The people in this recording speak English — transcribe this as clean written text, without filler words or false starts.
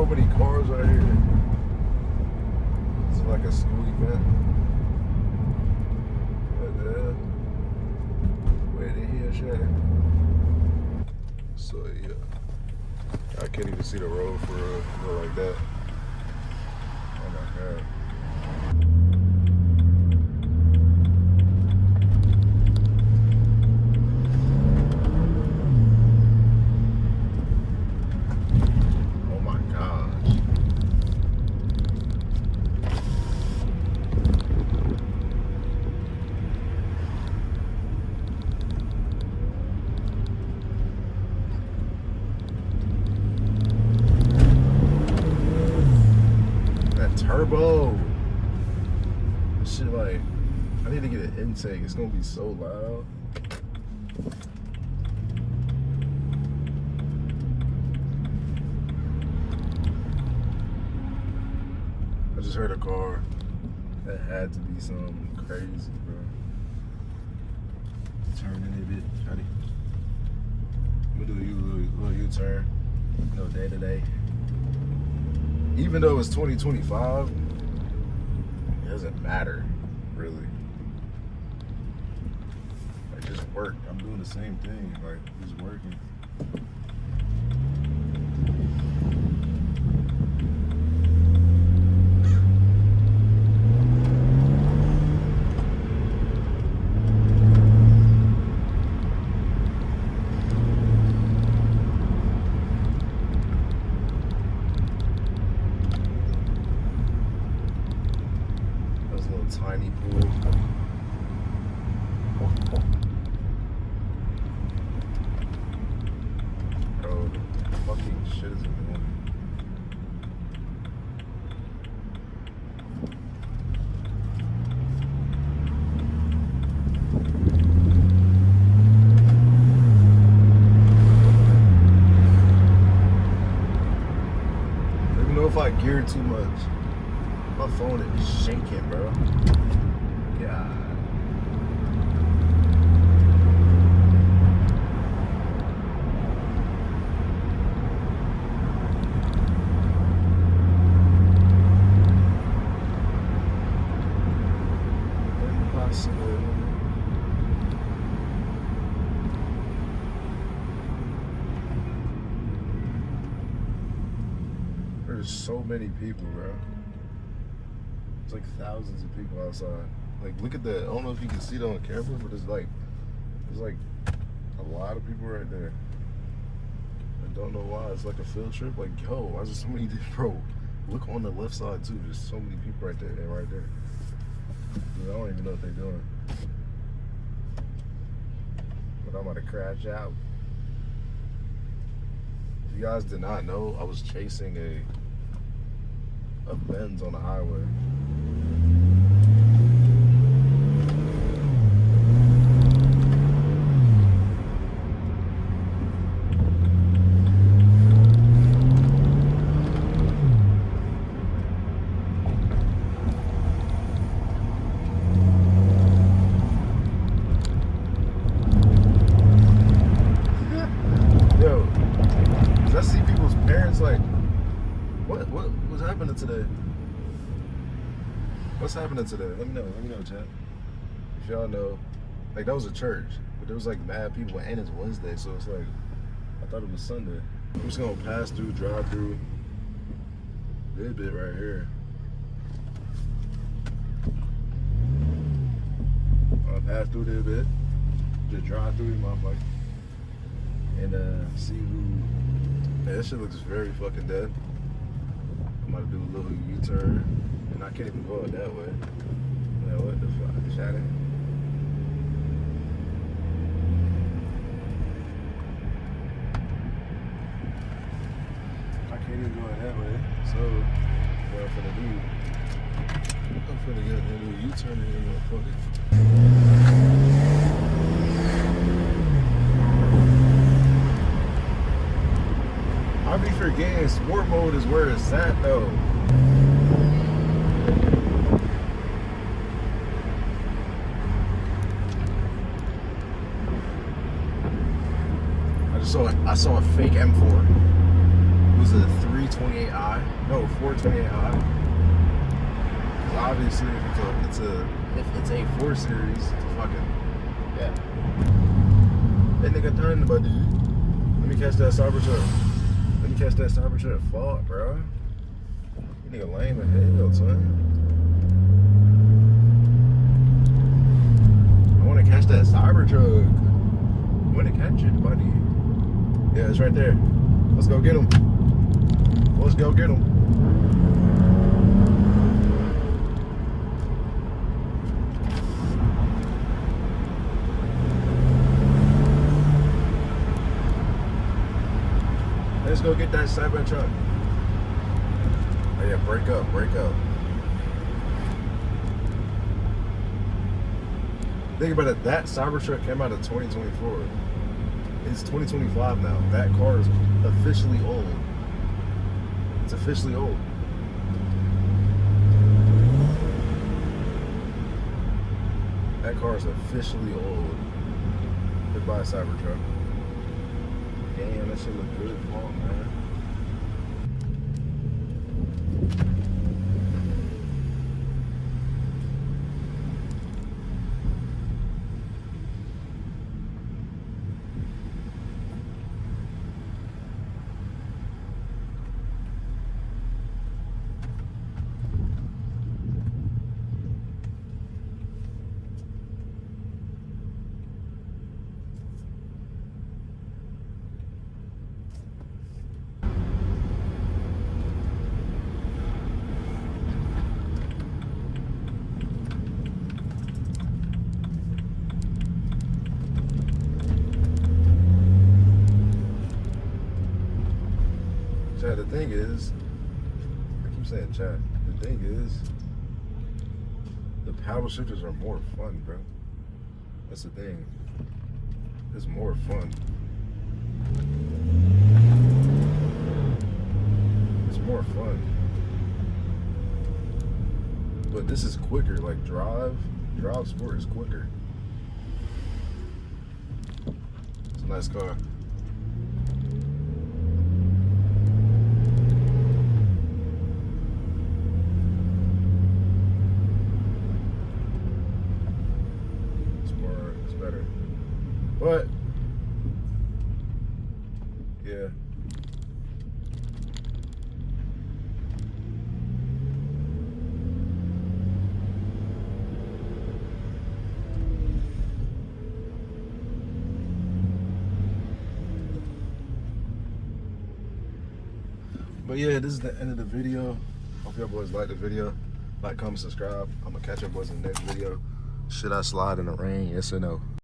so many cars right here. It's like a school event. Where the hell shit? So yeah, I can't even see the road for real like that. Oh my god. Turbo. This shit, like, I need to get an intake. It's gonna be so loud. I just heard a car. That had to be something crazy, bro. Turn in a bit, Johnny. I'm gonna do a little U-turn. You know, day to day. Even though it's 2025, it doesn't matter, really. I just work. I'm doing the same thing, like just working. Tiny pool. Bro, the fucking shit is annoying. I don't even know if I geared too much. My phone is shaking, bro. God. Impossible. There's so many people, bro. It's like thousands of people outside. Like, look at that. I don't know if you can see it on camera, but there's like a lot of people right there. I don't know why. It's like a field trip. Like, yo, why is there so many? Bro, look on the left side too. There's so many people right there and right there. Dude, I don't even know what they're doing. But I'm about to crash out. If you guys did not know, I was chasing a Benz on the highway. I see people's parents like, what's happening today? What's happening today? Let me know, chat. If y'all know, like that was a church, but there was like mad people, and it's Wednesday, so it's like, I thought it was Sunday. I'm just gonna pass through, drive through this bit right here. I'll pass through this bit, just drive through this motherfucker, and see who. Man, that shit looks very fucking dead. I'm about to do a little U-turn, and I can't even go it that way. Man, what the fuck? Shot it. I can't even go it that way. So, what I'm finna do, I'm finna get a little U-turn in here, motherfucker. I be forgetting sport mode is where it's at though. I saw a fake M4. It was a 3 328i. No, 428i. Because obviously, if it's a 4 series, it's a fucking yeah. That nigga turned about dude. Let me catch that Cybertruck. Let me catch that Cybertruck. Fuck, bro. You nigga lame as hell, son. I want to catch that Cybertruck. I want to catch it, buddy. Yeah, it's right there. Let's go get him. Let's go get him. Let's go get that Cybertruck. Oh yeah, break up, break up. Think about it, that Cybertruck came out of 2024. It's 2025 now. That car is officially old. It's officially old. That car is officially old. Goodbye, Cybertruck. Damn, that shit look good as fuck, man. Chat, the thing is, I keep saying chat, the thing is, the paddle shifters are more fun, bro. That's the thing. It's more fun. It's more fun. But this is quicker, like drive sport is quicker. It's a nice car. But yeah. But yeah, this is the end of the video. Hope y'all boys like the video. Like, comment, subscribe. I'm gonna catch y'all boys in the next video. Should I slide in the rain? Yes or no?